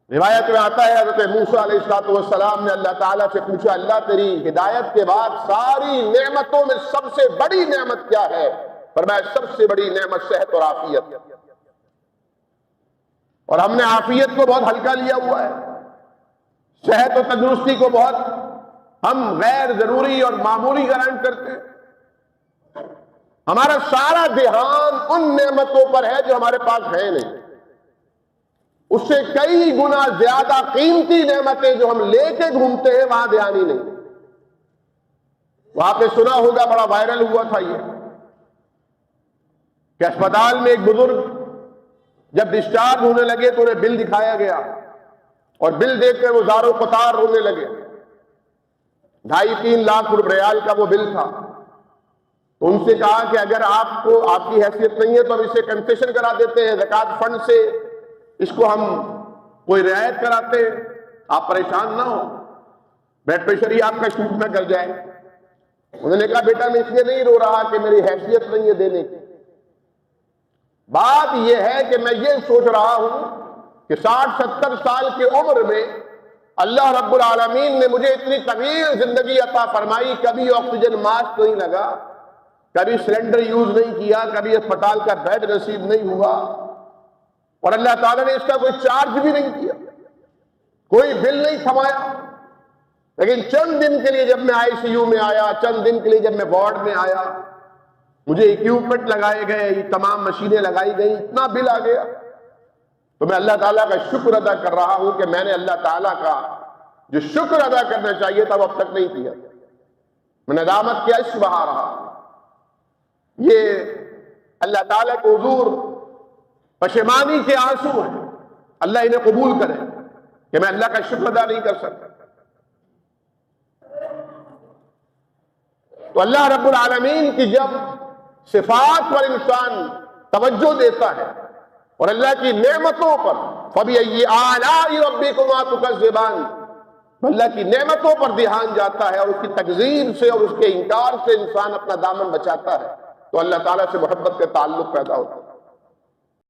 روایت میں آتا ہے حضرت موسیٰ علیہ السلام نے اللہ تعالیٰ سے پوچھا، اللہ تیری ہدایت کے بعد ساری نعمتوں میں سب سے بڑی نعمت کیا ہے؟ فرمایا سب سے بڑی نعمت صحت اور عافیت، اور ہم نے عافیت کو بہت ہلکا لیا ہوا ہے، صحت و تندرستی کو بہت ہم غیر ضروری اور معمولی گرانٹ کرتے ہیں۔ ہمارا سارا دھیان ان نعمتوں پر ہے جو ہمارے پاس ہے نہیں، اس سے کئی گنا زیادہ قیمتی نعمتیں جو ہم لے کے گھومتے ہیں وہاں دھیان ہی نہیں۔ وہاں پہ سنا ہوگا، بڑا وائرل ہوا تھا یہ کہ اسپتال میں ایک بزرگ جب ڈسچارج ہونے لگے تو انہیں بل دکھایا گیا، اور بل دیکھ کر وہ زار و قطار رونے لگے۔ 2.5-3 لاکھ ریال کا وہ بل تھا۔ تو ان سے کہا کہ اگر آپ کو آپ کی حیثیت نہیں ہے تو ہم اسے کنسیشن کرا دیتے ہیں، زکوٰۃ فنڈ سے اس کو ہم کوئی رعایت کراتے ہیں، آپ پریشان نہ ہو، بلڈ پریشر ہی آپ کا شوٹ نہ کر جائے۔ انہوں نے کہا بیٹا میں اس لیے نہیں رو رہا کہ میری حیثیت نہیں ہے دینے کی، بات یہ ہے کہ میں یہ سوچ رہا ہوں کہ 60-70 سال کی عمر میں اللہ رب العالمین نے مجھے اتنی طویل زندگی عطا فرمائی، کبھی آکسیجن ماسک نہیں لگا، کبھی سلنڈر یوز نہیں کیا، کبھی اسپتال کا بیڈ نصیب نہیں ہوا، اور اللہ تعالیٰ نے اس کا کوئی چارج بھی نہیں کیا، کوئی بل نہیں تھمایا۔ لیکن چند دن کے لیے جب میں آئی سی یو میں آیا، چند دن کے لیے جب میں وارڈ میں آیا، مجھے اکوپمنٹ لگائے گئے، یہ تمام مشینیں لگائی گئیں، اتنا بل آ گیا، تو میں اللہ تعالیٰ کا شکر ادا کر رہا ہوں کہ میں نے اللہ تعالیٰ کا جو شکر ادا کرنا چاہیے تھا وہ اب تک نہیں کیا، میں ندامت کیا اس بہا رہا۔ یہ اللہ تعالیٰ کو حضور پشیمانی کے آنسو ہیں، اللہ انہیں قبول کرے کہ میں اللہ کا شکر ادا نہیں کر سکتا۔ تو اللہ رب العالمین کی جب صفات پر انسان توجہ دیتا ہے اور اللہ کی نعمتوں پر، فَبِأَيِّ آلَاءِ رَبِّكُمَا تُكَذِّبَانِ، اللہ کی نعمتوں پر دھیان جاتا ہے اور اس کی تکذیب سے اور اس کے انکار سے انسان اپنا دامن بچاتا ہے، تو اللہ تعالیٰ سے محبت کا تعلق پیدا ہوتا ہے۔